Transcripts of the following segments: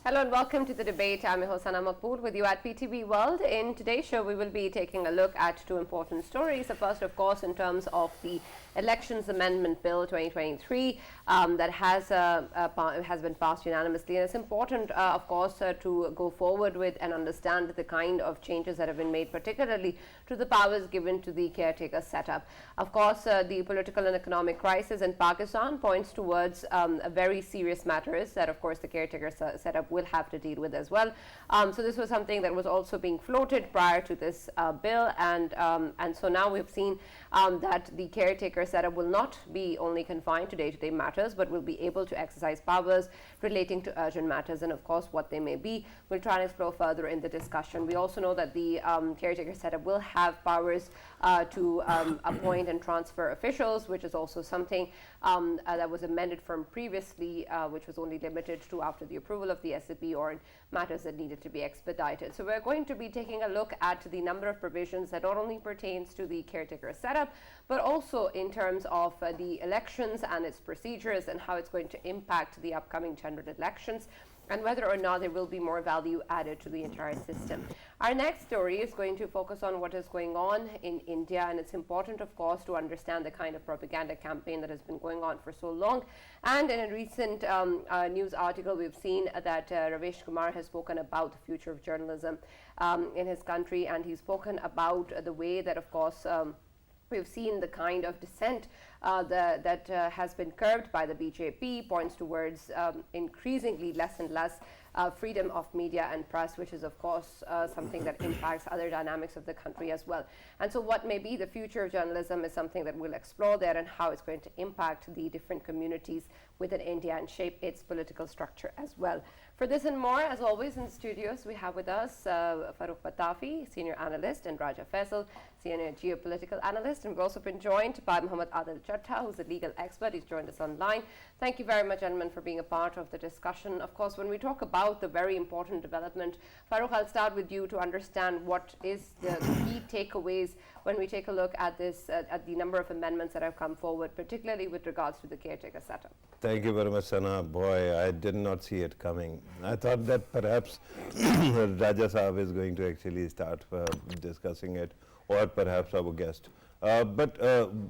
Hello and welcome to the debate. I'm your host Maqbool with you at PTV World. In today's show, we will be taking a look at two important stories. The first, of course, in terms of the Elections Amendment Bill 2023 that has been passed unanimously. And it's important, of course, to go forward with and understand the kind of changes that have been made, particularly to the powers given to the caretaker setup. Of course, the political and economic crisis in Pakistan points towards a very serious matters that, of course, the caretaker setup will have to deal with as well. So this was something that was also being floated prior to this bill, and so now we've seen that the caretaker setup will not be only confined to day-to-day matters, but will be able to exercise powers relating to urgent matters, and of course what they may be. We'll try and explore further in the discussion. We also know that the caretaker setup will have powers to appoint and transfer officials, which is also something that was amended from previously, which was only limited to after the approval of the SCP or in matters that needed to be expedited. So we're going to be taking a look at the number of provisions that not only pertains to the caretaker setup, but also in terms of the elections and its procedures and how it's going to impact the upcoming general elections, and whether or not there will be more value added to the entire system. Our next story is going to focus on what is going on in India, and it's important, of course, to understand the kind of propaganda campaign that has been going on for so long. And in a recent news article, we've seen that Ravesh Kumar has spoken about the future of journalism in his country, and he's spoken about the way that, of course, we've seen the kind of dissent that has been curbed by the BJP, points towards increasingly less and less freedom of media and press, which is, of course, something that impacts other dynamics of the country as well. And so what may be the future of journalism is something that we'll explore there, and how it's going to impact the different communities within India and shape its political structure as well. For this and more, as always, in the studios, we have with us Farrukh Pitafi, senior analyst, and Raja Faisal, senior geopolitical analyst. And we've also been joined by Muhammad Adil Chattha, who's a legal expert. He's joined us online. Thank you very much, gentlemen, for being a part of the discussion. Of course, when we talk about the very important development, Farrukh, I'll start with you to understand what is the key takeaways when we take a look at this, at the number of amendments that have come forward, particularly with regards to the caretaker setup. Thank you very much, Sana. Boy, I did not see it coming. I thought that perhaps Raja Saab is going to actually start discussing it, or perhaps our guest. But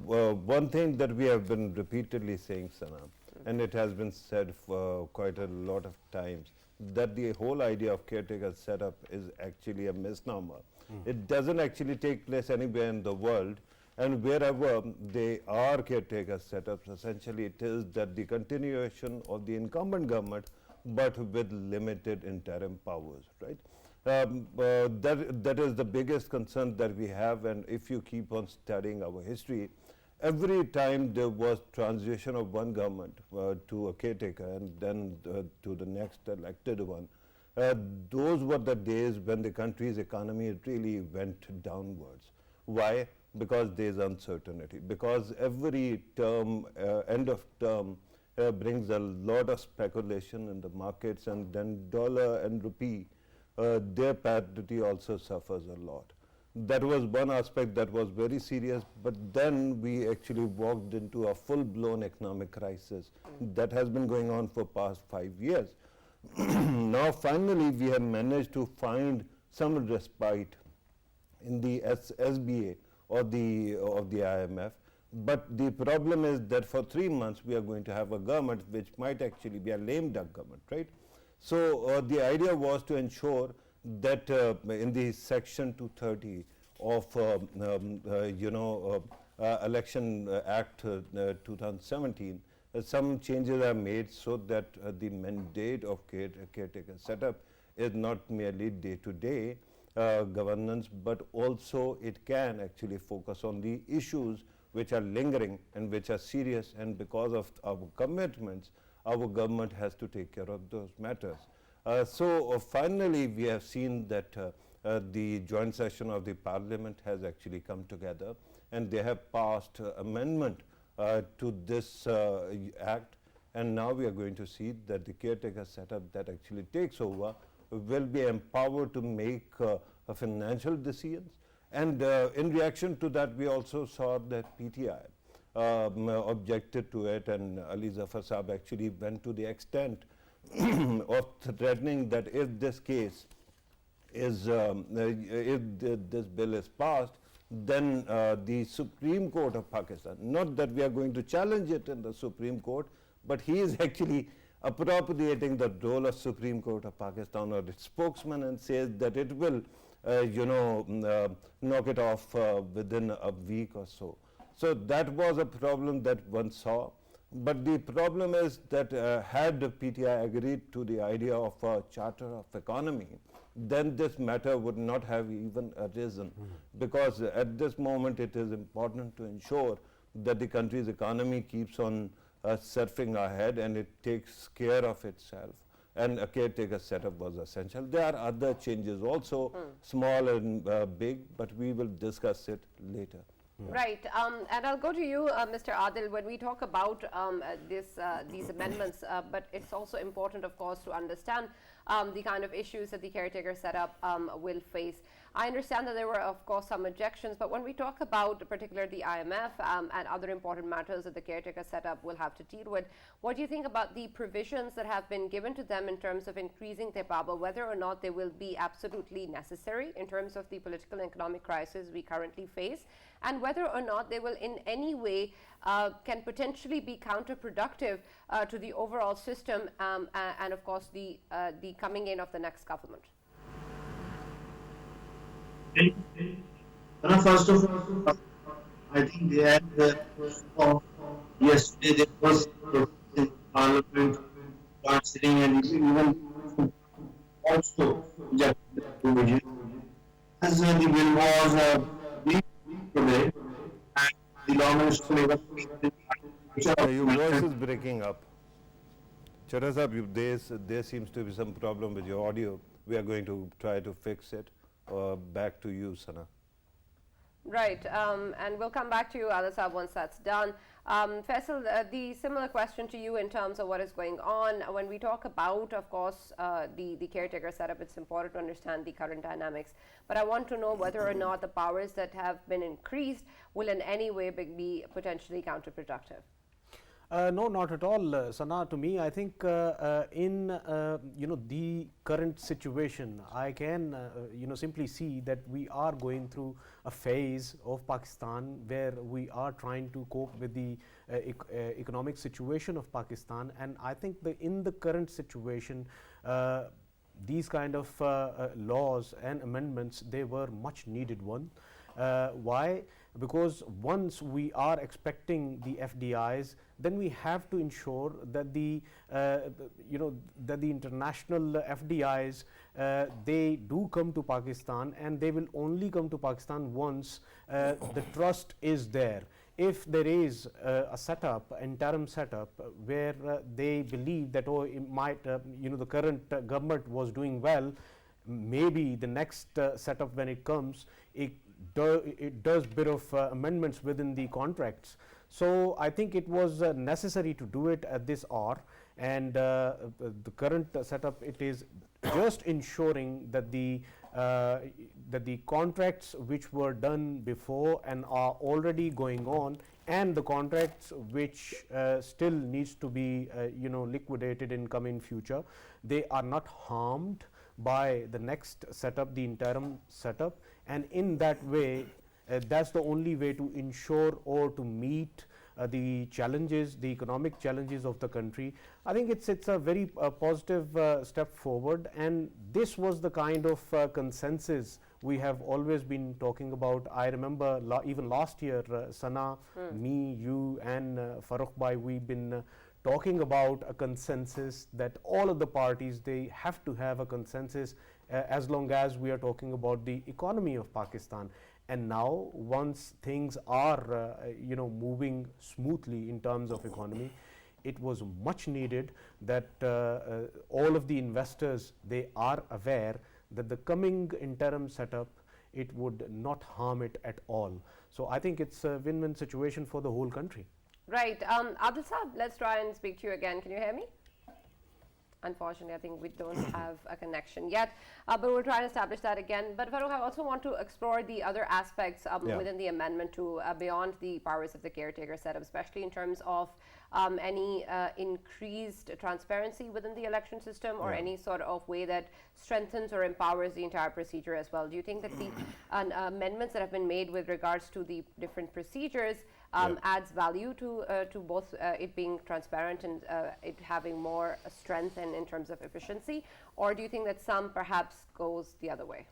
one thing that we have been repeatedly saying, Sana, and it has been said for quite a lot of times, that the whole idea of caretaker setup is actually a misnomer. It doesn't actually take place anywhere in the world, and wherever they are caretaker setups, essentially it is that the continuation of the incumbent government, but with limited interim powers, right? That is the biggest concern that we have, and if you keep on studying our history, every time there was transition of one government to a caretaker and then to the next elected one, those were the days when the country's economy really went downwards. Why? Because there is uncertainty. Because every term, end of term, brings a lot of speculation in the markets, and then dollar and rupee, their parity also suffers a lot. That was one aspect that was very serious, but then we actually walked into a full-blown economic crisis that has been going on for past 5 years. Now finally we have managed to find some respite in the SBA or the IMF, but the problem is that for 3 months we are going to have a government which might actually be a lame duck government, right? So the idea was to ensure that in the section 230 of Election Act 2017, some changes are made so that the mandate of caretaker setup is not merely day-to-day governance, but also it can actually focus on the issues which are lingering and which are serious, and because of our commitments, our government has to take care of those matters. So finally we have seen that the joint session of the parliament has actually come together, and they have passed amendment to this act, and now we are going to see that the caretaker setup that actually takes over will be empowered to make financial decisions. And in reaction to that, we also saw that PTI objected to it, and Ali Zafar Saab actually went to the extent of threatening that if this case is, this bill is passed, then the Supreme Court of Pakistan, not that we are going to challenge it in the Supreme Court, but he is actually appropriating the role of Supreme Court of Pakistan or its spokesman and says that it will, knock it off within a week or so. So that was a problem that one saw. But the problem is that had the PTI agreed to the idea of a charter of economy, then this matter would not have even arisen, because at this moment it is important to ensure that the country's economy keeps on surfing ahead and it takes care of itself, and a caretaker setup was essential. There are other changes also, small and big, but we will discuss it later. Right, and I'll go to you, Mr. Adil, when we talk about these amendments, but it's also important, of course, to understand the kind of issues that the caretaker setup will face. I understand that there were, of course, some objections, but when we talk about particularly the IMF and other important matters that the caretaker setup will have to deal with, what do you think about the provisions that have been given to them in terms of increasing their power, whether or not they will be absolutely necessary in terms of the political and economic crisis we currently face, and whether or not they will in any way can potentially be counterproductive to the overall system and of course the coming in of the next government? First of all, I think they had yesterday there was in Parliament sitting and even also the provision as the bill was being today, and the government Your voice is breaking up. Chattha Sahab, there seems to be some problem with your audio. We are going to try to fix it. Back to you, Sana. Right, and we'll come back to you, Adil Sahab, once that's done. Faisal, the similar question to you in terms of what is going on. When we talk about, of course, the caretaker setup, it's important to understand the current dynamics. But I want to know whether or not the powers that have been increased will in any way be potentially counterproductive. No, not at all, Sana. To me, I think in the current situation, I can simply see that we are going through a phase of Pakistan where we are trying to cope with the economic situation of Pakistan, and I think in the current situation, these kind of laws and amendments, they were much needed one. Why? Because once we are expecting the FDIs, then we have to ensure that the international FDIs they do come to Pakistan, and they will only come to Pakistan once the trust is there. If there is a setup, interim setup, where they believe that it might the current government was doing well, maybe the next setup when it comes, it does bit of amendments within the contracts. So I think it was necessary to do it at this hour, and the current setup, it is just ensuring that the contracts which were done before and are already going on, and the contracts which still needs to be liquidated in coming future, they are not harmed by the next setup, the interim setup, and in that way, that's the only way to ensure or to meet the challenges, the economic challenges of the country. I think it's a very positive step forward, and this was the kind of consensus we have always been talking about. I remember even last year, Sana, me, you, and Farrukh bhai, we've been talking about a consensus that all of the parties, they have to have a consensus as long as we are talking about the economy of Pakistan. And now, once things are moving smoothly in terms of economy, it was much needed that all of the investors, they are aware that the coming interim setup, it would not harm it at all. So I think it's a win-win situation for the whole country. Right, Adil Sahab, let's try and speak to you again. Can you hear me? Unfortunately, I think we don't have a connection yet, but we'll try and establish that again. But Farrukh, I also want to explore the other aspects within the amendment to beyond the powers of the caretaker setup, especially in terms of any increased transparency within the election system, or any sort of way that strengthens or empowers the entire procedure as well. Do you think that the amendments that have been made with regards to the different procedures adds value to both it being transparent and it having more strength and in terms of efficiency, or do you think that some perhaps goes the other way?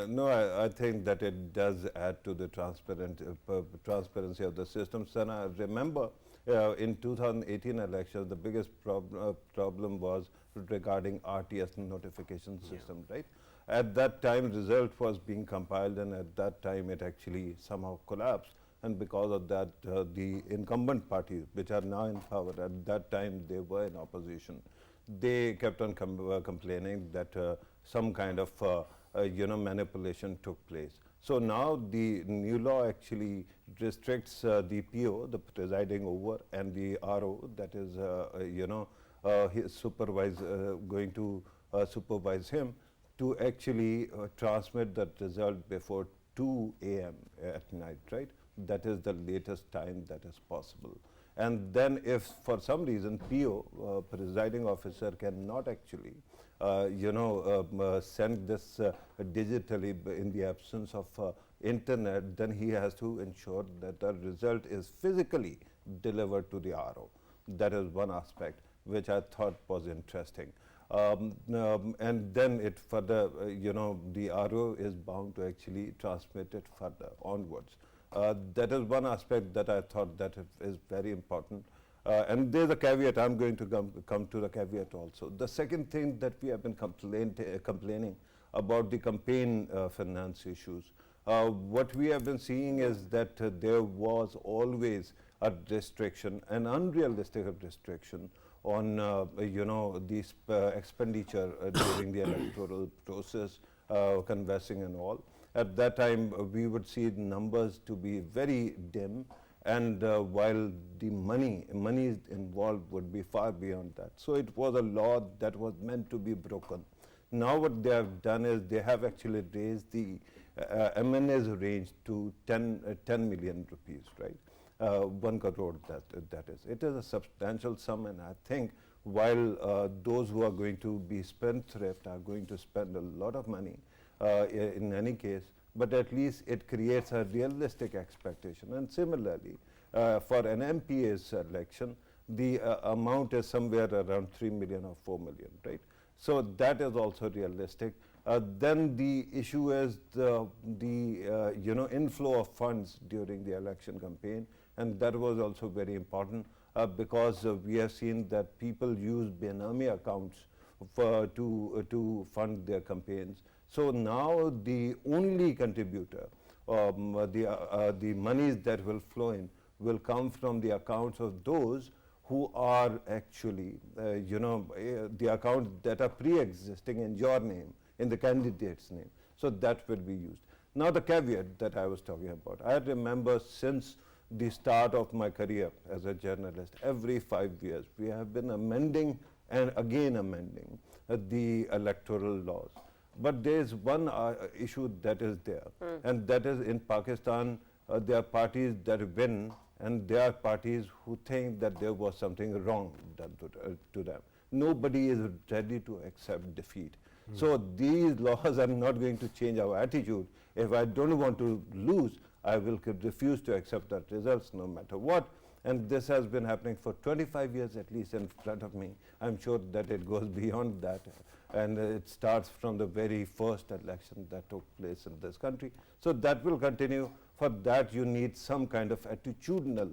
No, I think that it does add to the transparency of the system. Sana, remember in 2018 elections, the biggest problem was regarding RTS notification system, right? At that time, result was being compiled, and at that time, it actually somehow collapsed. And because of that, the incumbent parties, which are now in power, at that time they were in opposition. They kept on complaining that some kind of manipulation took place. So now the new law actually restricts the PO, the presiding over, and the RO, that is his going to supervise him, to actually transmit that result before 2 a.m. at night, right? That is the latest time that is possible. And then if for some reason PO, presiding officer, cannot actually send this digitally in the absence of internet, then he has to ensure that the result is physically delivered to the RO. That is one aspect which I thought was interesting. And then it further, the RO is bound to actually transmit it further onwards. That is one aspect that I thought that is very important. And there's a caveat. I'm going to come to the caveat also. The second thing that we have been complaining about the campaign finance issues. What we have been seeing is that there was always a restriction, an unrealistic restriction on the expenditure during the electoral process, canvassing and all. At that time, we would see numbers to be very dim, and while the money involved would be far beyond that. So it was a law that was meant to be broken. Now what they have done is they have actually raised the M&A's range to 10 million rupees, right? 1 crore that is. It is a substantial sum, and I think while those who are going to be spendthrift are going to spend a lot of money, in any case, but at least it creates a realistic expectation. And similarly, for an MPA's election, the amount is somewhere around 3 million or 4 million, right? So that is also realistic. Then the issue is the inflow of funds during the election campaign, and that was also very important because we have seen that people use Benami accounts to fund their campaigns. So now the only contributor, the monies that will flow in will come from the accounts of those who are actually, the accounts that are pre-existing in your name, in the candidate's name. So that will be used. Now the caveat that I was talking about, I remember since the start of my career as a journalist, every 5 years, we have been amending and again amending the electoral laws. But there is one issue that is there, and that is in Pakistan, there are parties that win, and there are parties who think that there was something wrong done to them. Nobody is ready to accept defeat. So these laws are not going to change our attitude. If I don't want to lose, I will refuse to accept that results no matter what. And this has been happening for 25 years at least in front of me. I'm sure that it goes beyond that. And it starts from the very first election that took place in this country. So that will continue. For that, you need some kind of attitudinal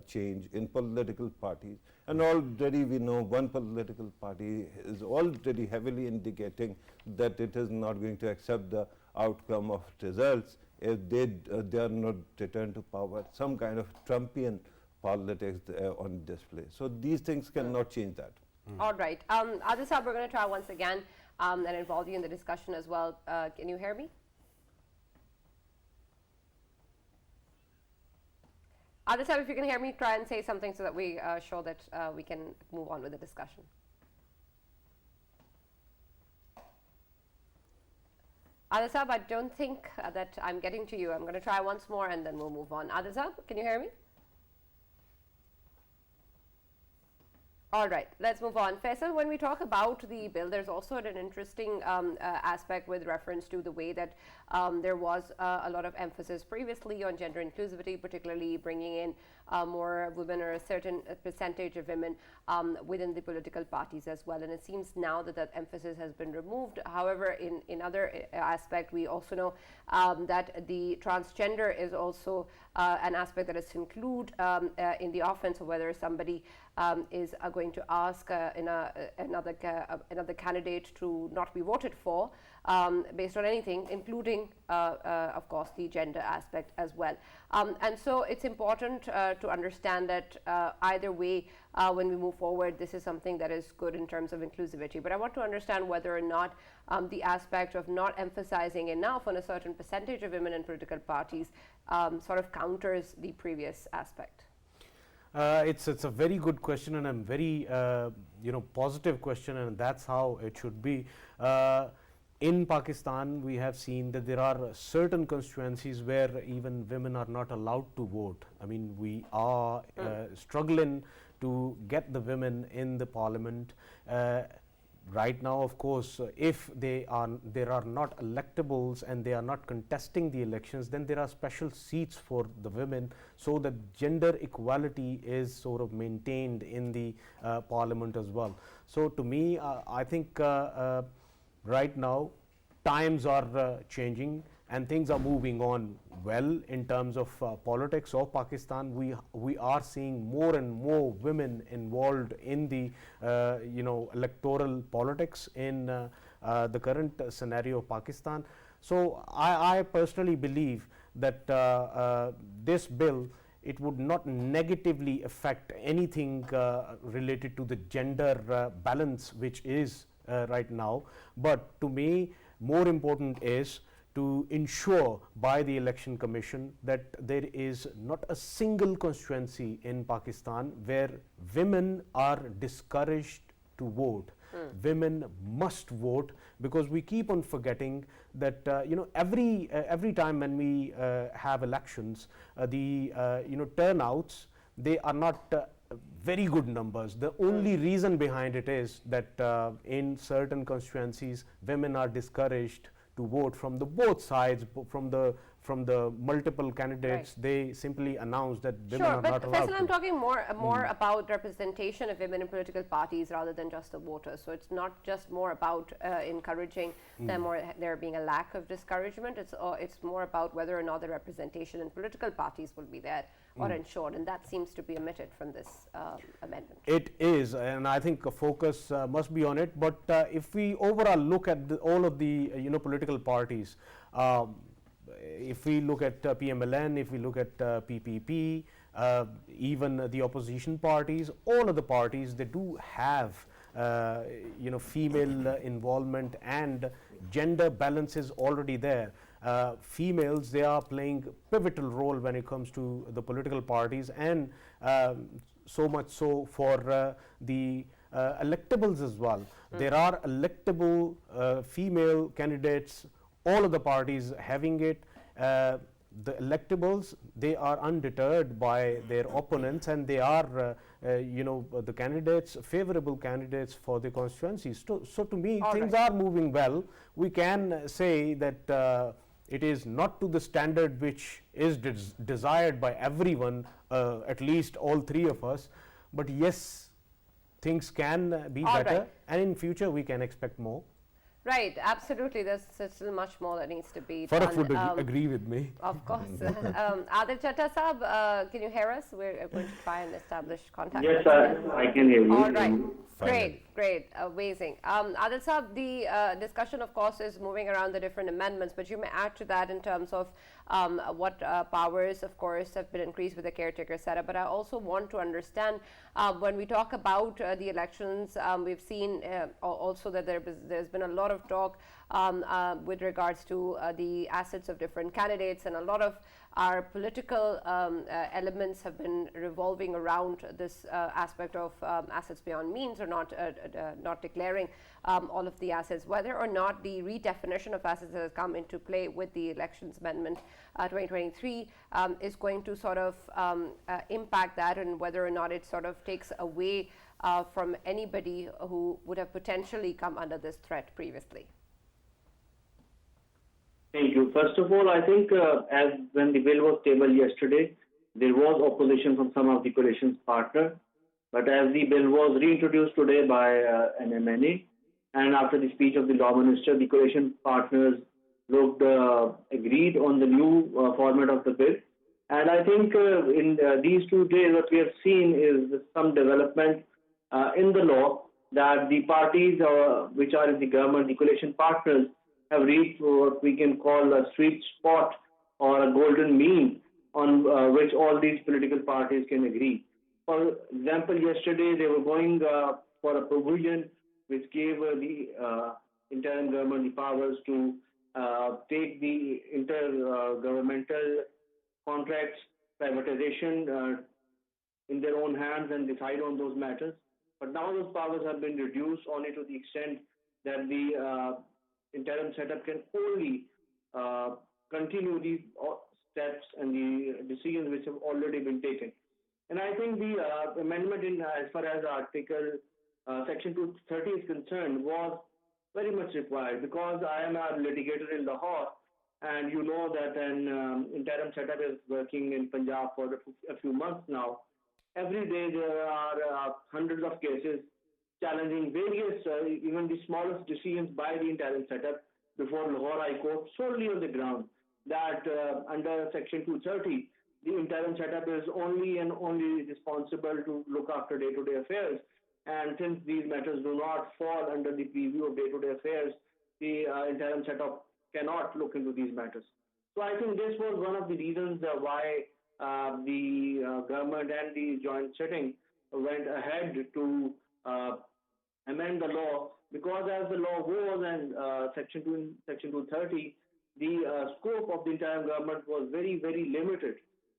change in political parties. And already we know one political party is already heavily indicating that it is not going to accept the outcome of results if they are not returned to power. Some kind of Trumpian politics on display. So these things cannot change that. All right. Adil Sahab, we're going to try once again and involve you in the discussion as well. Can you hear me? Adil Sahab, if you can hear me, try and say something so that we show that we can move on with the discussion. Adil Saab, I don't think that I'm getting to you. I'm going to try once more and then we'll move on. Adil Saab, can you hear me? All right, let's move on. Faisal, when we talk about the bill, there's also an interesting aspect with reference to the way that there was a lot of emphasis previously on gender inclusivity, particularly bringing in more women or a certain percentage of women within the political parties as well. And it seems now that that emphasis has been removed. However, in other aspect, we also know that the transgender is also an aspect that is to include in the offense of whether somebody is going to ask another candidate to not be voted for based on anything, including, of course, the gender aspect as well. And so it's important to understand that either way, when we move forward, this is something that is good in terms of inclusivity. But I want to understand whether or not the aspect of not emphasizing enough on a certain percentage of women in political parties sort of counters the previous aspect. It's a very good question, and a very positive question, and that's how it should be. In Pakistan, we have seen that there are certain constituencies where even women are not allowed to vote. I mean, we are struggling to get the women in the parliament. Right now, of course, if there are not electables and they are not contesting the elections, then there are special seats for the women, so that gender equality is sort of maintained in the parliament as well. So to me, I think right now times are changing and things are moving on well in terms of politics of Pakistan. We are seeing more and more women involved in the electoral politics in the current scenario of Pakistan. So I personally believe that this bill, it would not negatively affect anything related to the gender balance which is right now. But to me, more important is to ensure by the Election Commission that there is not a single constituency in Pakistan where women are discouraged to vote. Women must vote, because we keep on forgetting that every time when we have elections, the turnouts, they are not very good numbers. The only reason behind it is that in certain constituencies, women are discouraged to vote from the both sides, from the multiple candidates. Right. They simply announce that women are not allowed. Faisal, I'm talking more about representation of women in political parties rather than just the voters. So it's not just more about encouraging them or there being a lack of discouragement. It's more about whether or not the representation in political parties will be there or ensured, and that seems to be omitted from this amendment. It is, and I think a focus must be on it. But if we overall look at all of the political parties, if we look at PMLN, if we look at PPP, even the opposition parties, all of the parties, they do have female involvement, and gender balance is already there. Females, they are playing pivotal role when it comes to the political parties, and so much so for the electables as well. There are electable female candidates, all of the parties having it. The electables, they are undeterred by their opponents, and they are the candidates, favorable candidates for the constituencies. So to me, things are moving well. We can say that it is not to the standard which is desired by everyone, at least all three of us, but yes, things can be better, and in future we can expect more. Right, absolutely. There's still much more that needs to be Farrukh done. would agree with me. Of course. Adil Chattha Saab, can you hear us? We're going to try and establish contact. Yes, I can hear you. All right. Great, amazing. Adil Saab, the discussion, of course, is moving around the different amendments, but you may add to that in terms of what powers, of course, have been increased with the caretaker setup. But I also want to understand when we talk about the elections, we've seen also that there's been a lot of talk with regards to the assets of different candidates, and a lot of our political elements have been revolving around this aspect of assets beyond means, or not declaring all of the assets, whether or not the redefinition of assets that has come into play with the Elections Amendment 2023 is going to sort of impact that, and whether or not it sort of takes away from anybody who would have potentially come under this threat previously. Thank you. First of all, I think as when the bill was tabled yesterday, there was opposition from some of the coalition's partners. But as the bill was reintroduced today by an MNA, and after the speech of the law minister, the coalition partners looked agreed on the new format of the bill. And I think in these 2 days, what we have seen is some development in the law that the parties which are in the government, the coalition partners, have reached what we can call a sweet spot or a golden mean on which all these political parties can agree. For example, yesterday they were going for a provision which gave the interim government the powers to take the intergovernmental contracts, privatization in their own hands and decide on those matters. But now those powers have been reduced only to the extent that the interim setup can only continue these steps and the decisions which have already been taken. And I think the amendment in as far as Article Section 230 is concerned was very much required, because I am a litigator in Lahore, and you know that an interim setup is working in Punjab for a few months now. Every day there are hundreds of cases challenging various, even the smallest decisions by the interim setup before Lahore High Court, solely on the ground that under Section 230, the interim setup is only and only responsible to look after day-to-day affairs. And since these matters do not fall under the preview of day-to-day affairs, the interim setup cannot look into these matters. So I think this was one of the reasons why the government and the joint sitting went ahead to amend the law, because as the law was and Section 230, the scope of the interim government was very, very limited.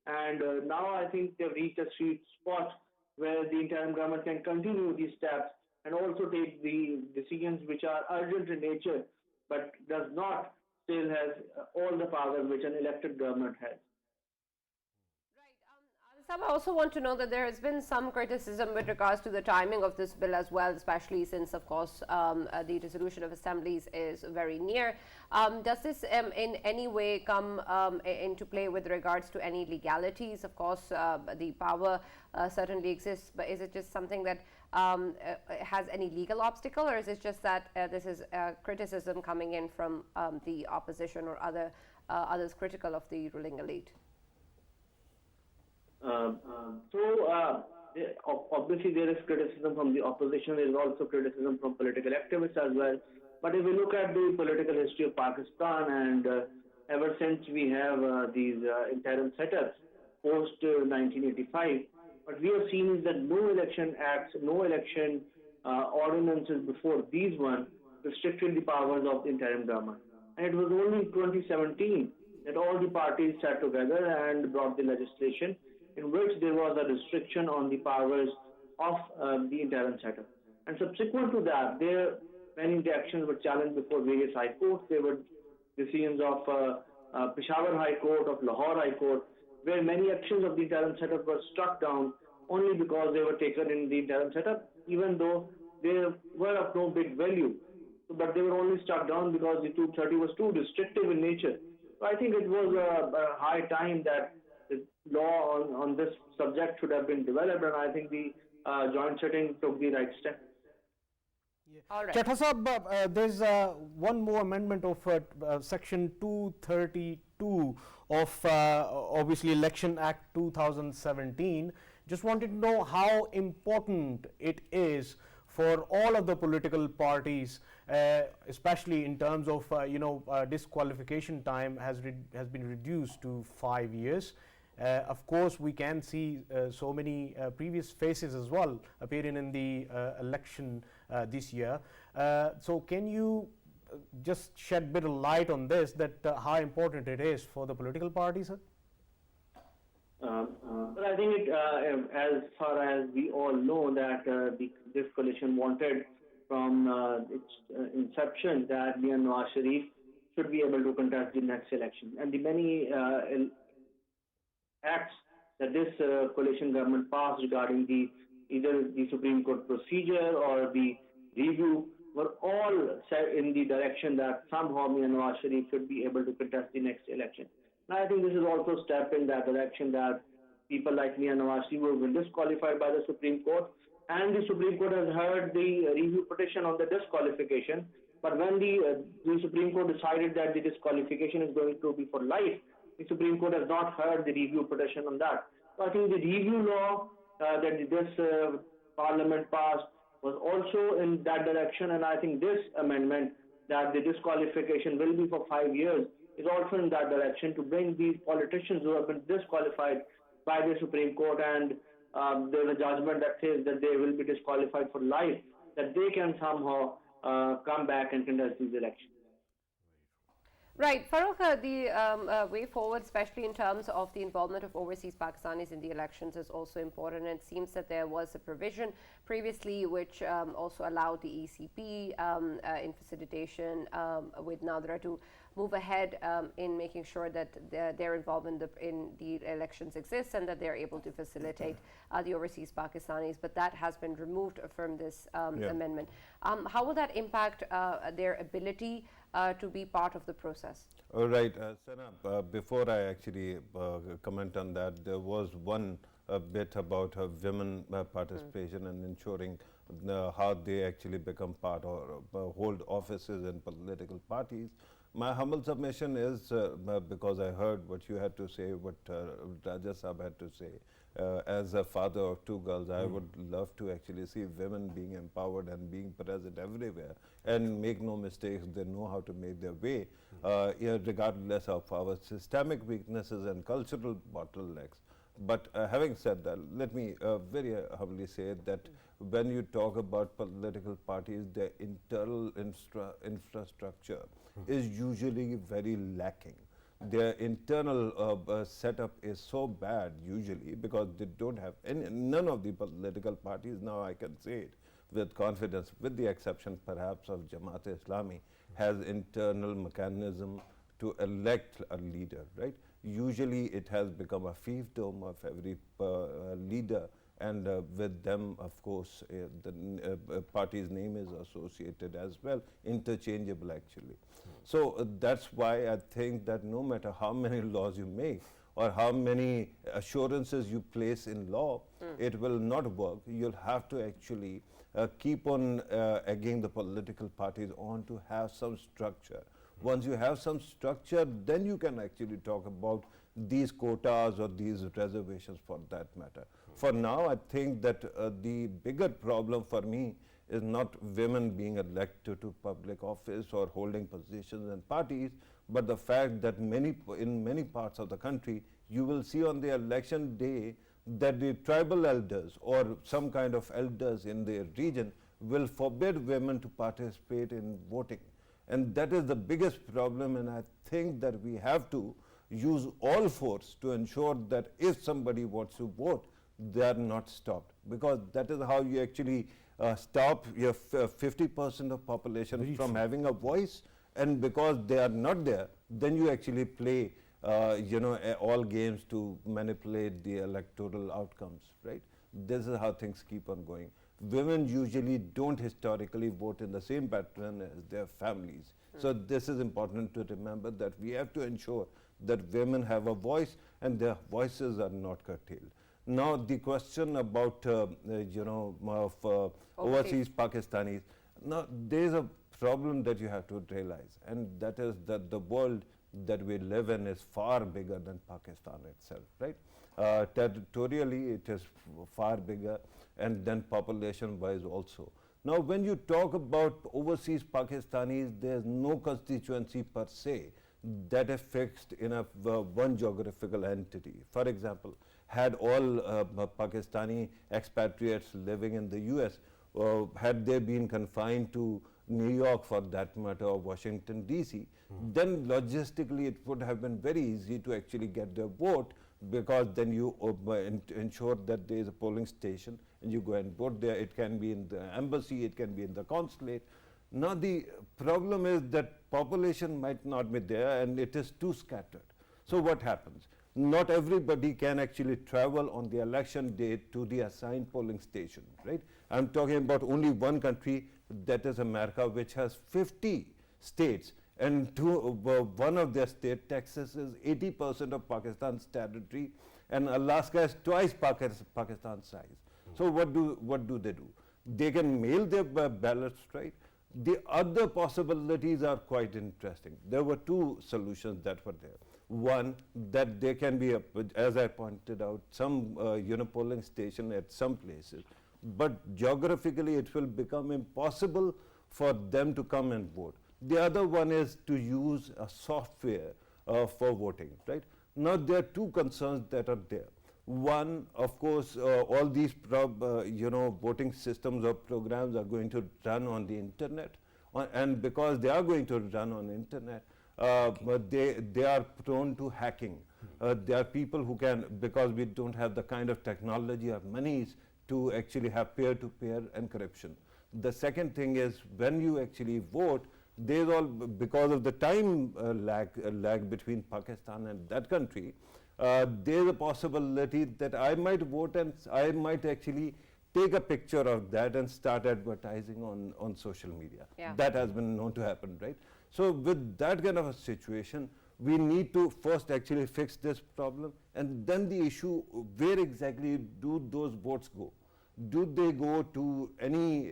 And now I think they've reached a sweet spot where the interim government can continue these steps and also take the decisions which are urgent in nature, but does not still has all the powers which an elected government has. I also want to know that there has been some criticism with regards to the timing of this bill as well, especially since, of course, the dissolution of assemblies is very near. Does this in any way come into play with regards to any legalities? Of course, the power certainly exists, but is it just something that has any legal obstacle, or is it just that this is criticism coming in from the opposition or others critical of the ruling elite? Obviously there is criticism from the opposition. There is also criticism from political activists as well. But if we look at the political history of Pakistan, and ever since we have these interim setups post 1985, what we have seen is that no election acts, no election ordinances before these ones restricted the powers of the interim government. And it was only in 2017 that all the parties sat together and brought the legislation in which there was a restriction on the powers of the interim setup. And subsequent to that, many actions were challenged before various high courts. There were decisions of Peshawar High Court, of Lahore High Court, where many actions of the interim setup were struck down only because they were taken in the interim setup, even though they were of no big value. But they were only struck down because the 230 was too restrictive in nature. So I think it was a high time that the law on this subject should have been developed, and I think the joint sitting took the right step. Yeah. All right. Chattha Sahab, there's one more amendment of Section 232 of obviously Election Act 2017. Just wanted to know how important it is for all of the political parties, especially in terms of disqualification time has been reduced to 5 years. Of course, we can see so many previous faces as well appearing in the election this year. So can you just shed a bit of light on this, that how important it is for the political parties, sir? But I think as far as we all know that this coalition wanted from its inception that Mia Nawaz Sharif should be able to contest the next election. And the many acts that this coalition government passed regarding either the Supreme Court procedure or the review were all set in the direction that somehow Mia Nawaz Sharif should be able to contest the next election. And I think this is also a step in that direction that people like Mia Nawaz Sharif have been disqualified by the Supreme Court, and the Supreme Court has heard the review petition on the disqualification. But when the Supreme Court decided that the disqualification is going to be for life, the Supreme Court has not heard the review petition on that. So I think the review law that this Parliament passed was also in that direction, and I think this amendment that the disqualification will be for 5 years is also in that direction to bring these politicians who have been disqualified by the Supreme Court, and there's a judgment that says that they will be disqualified for life, that they can somehow come back and contest these elections. Right, Farrukh, the way forward, especially in terms of the involvement of overseas Pakistanis in the elections, is also important. And it seems that there was a provision previously which also allowed the ECP in facilitation with Nadra to move ahead in making sure that their involvement in the elections exists and that they're able to facilitate the overseas Pakistanis. But that has been removed from this amendment. How will that impact their ability to be part of the process? All right, Sana, before I actually comment on that, there was one bit about women participation and ensuring how they actually become part or hold offices in political parties. My humble submission is, because I heard what you had to say, what Raja Sahab had to say, as a father of 2 girls, I would love to actually see women being empowered and being present everywhere. And make no mistakes, they know how to make their way, regardless of our systemic weaknesses and cultural bottlenecks. But having said that, let me very humbly say that when you talk about political parties, their internal infrastructure is usually very lacking. Their internal setup is so bad usually because they don't have none of the political parties, now I can say it with confidence, with the exception perhaps of Jamaat-e-Islami, has internal mechanism to elect a leader, right? Usually it has become a fiefdom of every leader, and with them, of course, the party's name is associated as well, interchangeable actually. So that's why I think that no matter how many laws you make or how many assurances you place in law, it will not work. You'll have to actually keep on egging the political parties on to have some structure. Once you have some structure, then you can actually talk about these quotas or these reservations for that matter. For now, I think that the bigger problem for me is not women being elected to public office or holding positions in parties, but the fact that in many parts of the country, you will see on the election day that the tribal elders or some kind of elders in their region will forbid women to participate in voting. And that is the biggest problem, and I think that we have to use all force to ensure that if somebody wants to vote, they are not stopped, because that is how you actually stop your 50% of population from having a voice, and because they are not there, then you actually play all games to manipulate the electoral outcomes, right? This is how things keep on going. Women usually don't historically vote in the same pattern as their families. So this is important to remember, that we have to ensure that women have a voice and their voices are not curtailed. Now the question about overseas Pakistanis, now there is a problem that you have to realize, and that is that the world that we live in is far bigger than Pakistan itself, right? Territorially it is far bigger, and then population wise also. Now when you talk about overseas Pakistanis, there is no constituency per se that is fixed in a one geographical entity. For example, had all Pakistani expatriates living in the US, had they been confined to New York for that matter, or Washington DC, then logistically it would have been very easy to actually get their vote, because then you ensure that there is a polling station and you go and vote there. It can be in the embassy, it can be in the consulate. Now the problem is that population might not be there and it is too scattered. So what happens? Not everybody can actually travel on the election day to the assigned polling station, right? I'm talking about only one country, that is America, which has 50 states, and one of their state, Texas, is 80% of Pakistan's territory, and Alaska is twice Pakistan's size. So what do they do? They can mail their ballots, right? The other possibilities are quite interesting. There were two solutions that were there. One, that there can be, as I pointed out, some polling station at some places, but geographically it will become impossible for them to come and vote. The other one is to use a software for voting, right? Now there are two concerns that are there. One, of course, all these voting systems or programs are going to run on the internet, and because they are going to run on the internet, but they are prone to hacking. There are people who can, because we don't have the kind of technology or monies to actually have peer-to-peer encryption. The second thing is, when you actually vote, there's all, because of the time lag between Pakistan and that country, there's a possibility that I might vote and I might actually take a picture of that and start advertising on social media. Yeah. That has been known to happen, right? So with that kind of a situation, we need to first actually fix this problem, and then the issue, where exactly do those votes go? Do they go to any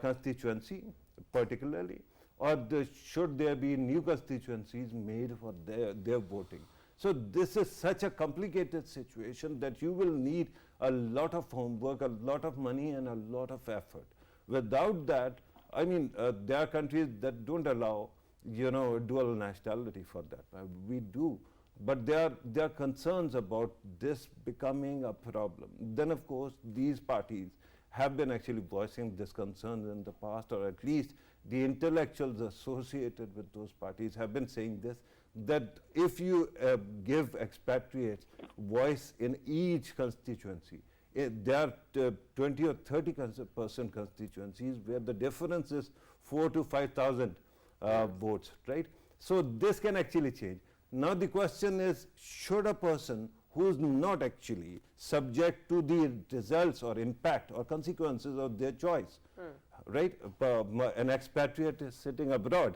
constituency particularly, or should there be new constituencies made for their voting? So this is such a complicated situation that you will need a lot of homework, a lot of money, and a lot of effort. Without that, I mean, there are countries that don't allow, dual nationality for that. We do, but there are concerns about this becoming a problem. Then, of course, these parties have been actually voicing this concern in the past, or at least the intellectuals associated with those parties have been saying this, that if you give expatriates voice in each constituency, there are 20 or 30% constituencies where the difference is 4,000 to 5,000 votes, right? So this can actually change. Now the question is, should a person who is not actually subject to the results or impact or consequences of their choice, right? An expatriate is sitting abroad.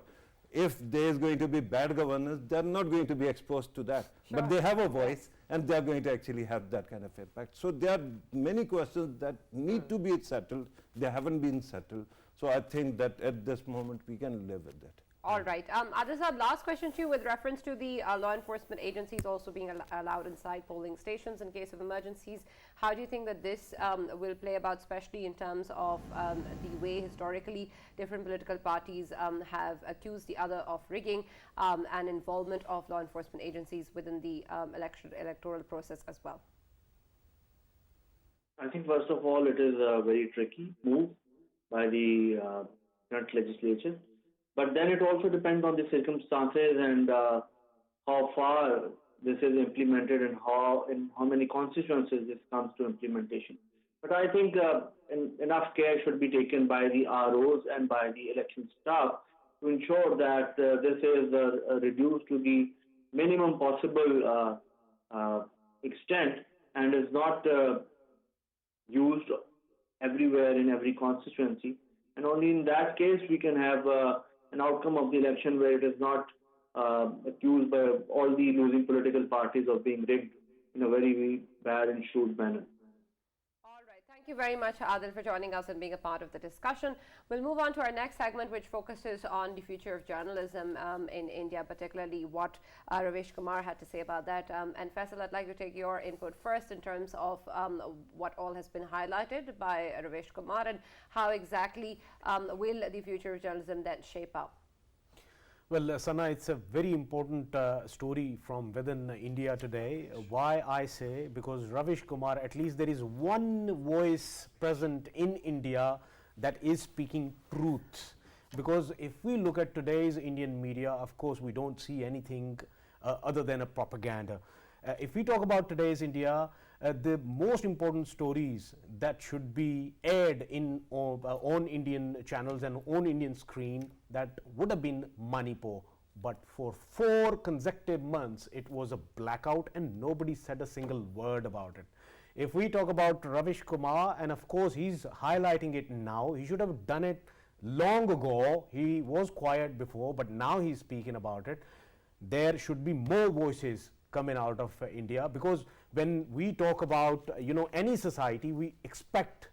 If there is going to be bad governance, they are not going to be exposed to that. Sure. But they have a voice, and they are going to actually have that kind of impact. So there are many questions that need to be settled. They haven't been settled. So I think that at this moment we can live with it. All right. Adil Saab, last question to you with reference to the law enforcement agencies also being allowed inside polling stations in case of emergencies. How do you think that this will play about, especially in terms of the way historically different political parties have accused the other of rigging and involvement of law enforcement agencies within the electoral process as well? I think first of all, it is a very tricky move by the current legislature. But then it also depends on the circumstances and how far this is implemented and in how many constituencies this comes to implementation. But I think enough care should be taken by the ROs and by the election staff to ensure that this is reduced to the minimum possible extent and is not used everywhere in every constituency. And only in that case we can have an outcome of the election where it is not accused by all the losing political parties of being rigged in a very, very bad and shrewd manner. All right. Thank you very much, Adil, for joining us and being a part of the discussion. We'll move on to our next segment, which focuses on the future of journalism in India, particularly what Ravish Kumar had to say about that. And Faisal, I'd like to take your input first in terms of what all has been highlighted by Ravish Kumar and how exactly will the future of journalism then shape up. Well, Sana, it's a very important story from within India today. Why I say, because Ravish Kumar, at least there is one voice present in India that is speaking truth. Because if we look at today's Indian media, of course, we don't see anything other than a propaganda. If we talk about today's India, the most important stories that should be aired in on Indian channels and on Indian screen, that would have been Manipur. But for 4 consecutive months, it was a blackout and nobody said a single word about it. If we talk about Ravish Kumar, and of course he's highlighting it now, he should have done it long ago. He was quiet before, but now he's speaking about it. There should be more voices coming out of India, because when we talk about any society, we expect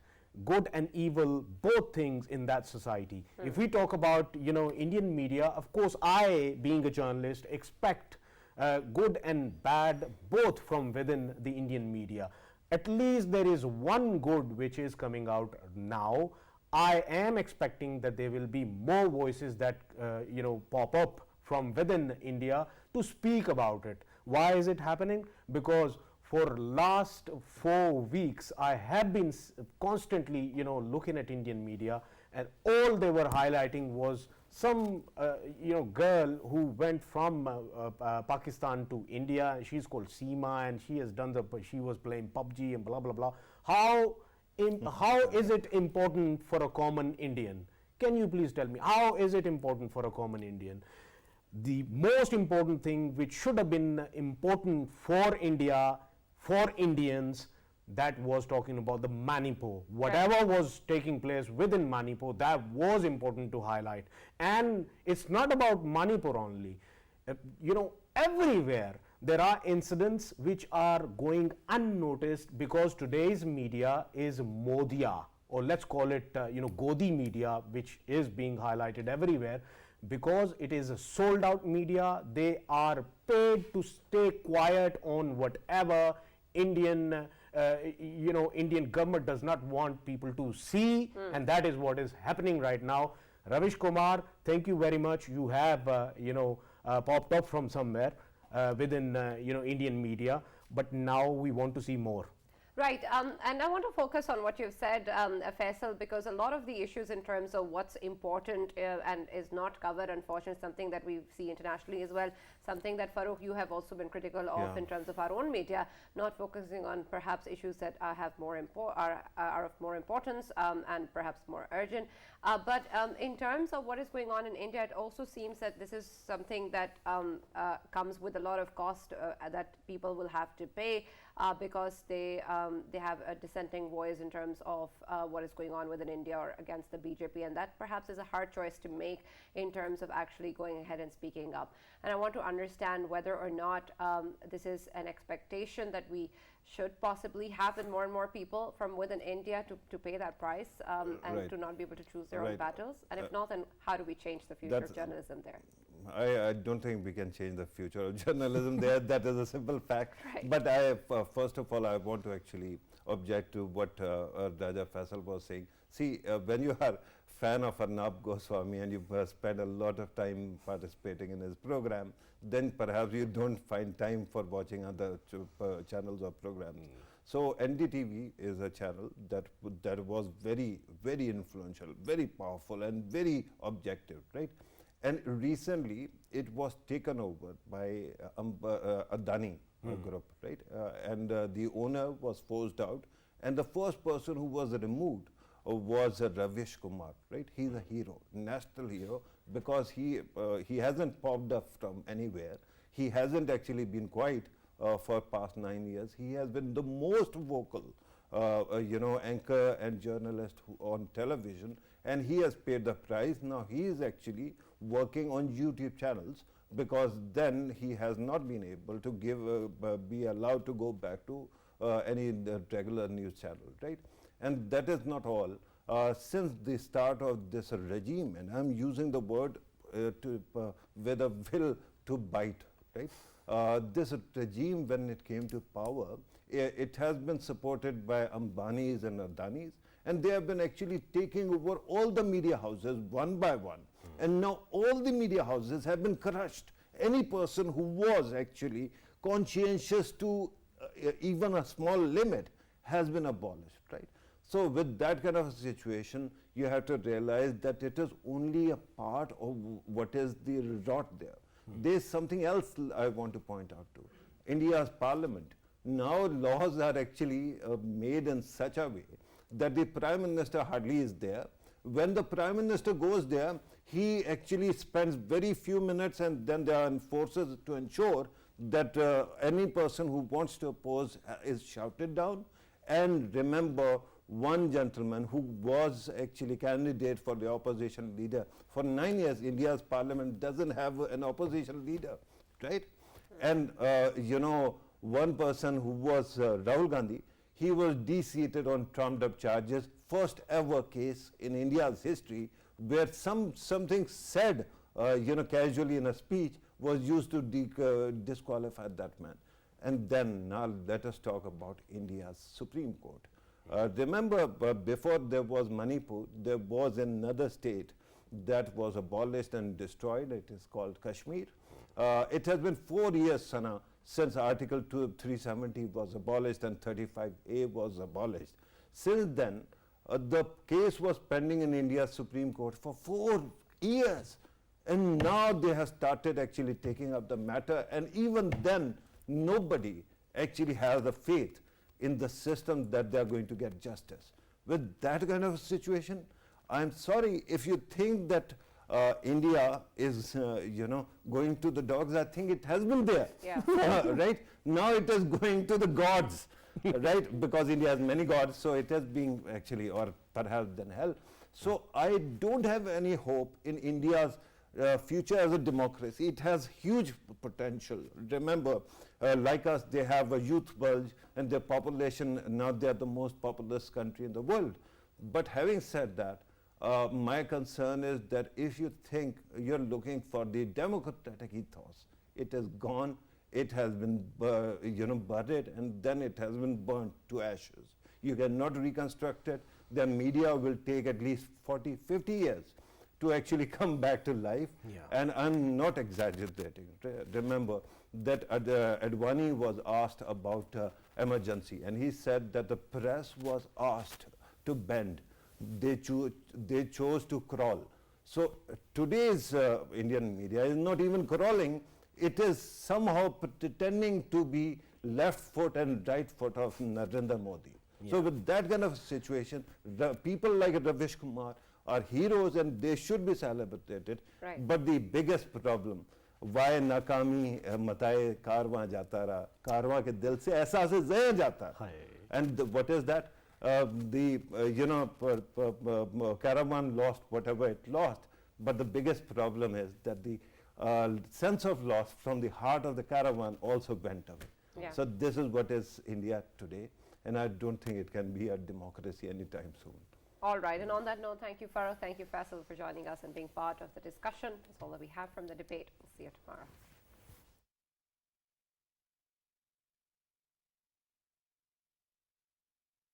good and evil, both things in that society. If we talk about Indian media, of course I, being a journalist, expect good and bad both from within the Indian media. At least there is one good which is coming out now. I am expecting that there will be more voices that pop up from within India to speak about it. Why is it happening? Because for last 4 weeks I have been constantly looking at Indian media, and all they were highlighting was some girl who went from Pakistan to India. She's called Seema, and she was playing PUBG and blah blah blah. How is it important for a common Indian? Can you please tell me, how is it important for a common Indian? The most important thing which should have been important for India, for Indians, that was talking about the Manipur. Whatever was taking place within Manipur, that was important to highlight. And it's not about Manipur only. Everywhere there are incidents which are going unnoticed, because today's media is Modiya, or let's call it Godi media, which is being highlighted everywhere. Because it is a sold out media, they are paid to stay quiet on whatever Indian government does not want people to see, and that is what is happening right now. Ravish Kumar, thank you very much. You have popped up from somewhere within Indian media, but now we want to see more. Right, and I want to focus on what you've said, Faisal, because a lot of the issues in terms of what's important and is not covered, unfortunately, something that we see internationally as well, something that, Farrukh, you have also been critical of in terms of our own media, not focusing on perhaps issues that have are of more importance and perhaps more urgent. But in terms of what is going on in India, it also seems that this is something that comes with a lot of cost that people will have to pay because they have a dissenting voice in terms of what is going on within India or against the BJP, and that perhaps is a hard choice to make in terms of actually going ahead and speaking up. And I want to understand whether or not this is an expectation that we should possibly have in more and more people from within India to pay that price and to not be able to choose their own battles. And if not, then how do we change the future of journalism there? I don't think we can change the future of journalism there. That is a simple fact. Right. But first of all, I want to actually object to what Raja Faisal was saying. See, when you are fan of Arnab Goswami and you spend a lot of time participating in his program, then perhaps you don't find time for watching other channels or programs. So NDTV is a channel that was very, very influential, very powerful and very objective, right? And recently it was taken over by Adani group, right? And the owner was forced out, and the first person who was removed was Ravish Kumar, right? He's a hero, national hero, because he hasn't popped up from anywhere. He hasn't actually been quiet for past 9 years. He has been the most vocal, anchor and journalist on television, and he has paid the price. Now he is actually working on YouTube channels, because then he has not been able to be allowed to go back to any regular news channel, right? And that is not all. Since the start of this regime, and I'm using the word with a will to bite, right? This regime, when it came to power, it has been supported by Ambanis and Adanis, and they have been actually taking over all the media houses one by one. And now all the media houses have been crushed. Any person who was actually conscientious to even a small limit has been abolished, right? So with that kind of a situation, you have to realize that it is only a part of what is the rot there. There's something else I want to point out to. India's parliament. Now laws are actually made in such a way that the Prime Minister hardly is there. When the Prime Minister goes there, he actually spends very few minutes, and then there are enforcers to ensure that any person who wants to oppose is shouted down. And remember, one gentleman who was actually candidate for the opposition leader for 9 years, India's parliament doesn't have an opposition leader, right? And you know, one person who was Rahul Gandhi, he was de-seated on trumped up charges, first ever case in India's history where something said you know, casually in a speech was used to disqualify that man. And then now let us talk about India's Supreme Court. Remember, before there was Manipur, there was another state that was abolished and destroyed. It is called Kashmir. It has been 4 years, Sana, since Article 370 was abolished and 35A was abolished. Since then, the case was pending in India's Supreme Court for 4 years. And now they have started actually taking up the matter, and even then, nobody actually has the faith in the system that they are going to get justice. With that kind of situation, I'm sorry if you think that India is, you know, going to the dogs. I think it has been there, Yeah. right? Now it is going to the gods, right? Because India has many gods, so it has been actually, or perhaps than hell. So I don't have any hope in India's future as a democracy. It has huge potential. Remember, like us, they have a youth bulge, and their population, now they are the most populous country in the world. But having said that, my concern is that if you think you're looking for the democratic ethos, it is gone. It has been you know, buried, and then it has been burnt to ashes. You cannot reconstruct it. The media will take at least 40, 50 years to actually come back to life. Yeah. And I'm not exaggerating. Remember that Advani was asked about emergency, and he said that the press was asked to bend. They chose to crawl. So today's Indian media is not even crawling. It is somehow pretending to be left foot and right foot of Narendra Modi. Yeah. So with that kind of situation, the people like Ravish Kumar are heroes, and they should be celebrated. Right. But the biggest problem, why nakami mataye karwa jata raha, karwa ke dil se ehsaas zeh jata. And what is that? You know, caravan lost whatever it lost, but the biggest problem is that the sense of loss from the heart of the caravan also went away. Yeah. So this is what is India today, and I don't think it can be a democracy anytime soon. All right, and on that note, thank you, Farrukh, thank you, Faisal, for joining us and being part of the discussion. That's all that we have from the debate. We'll see you tomorrow.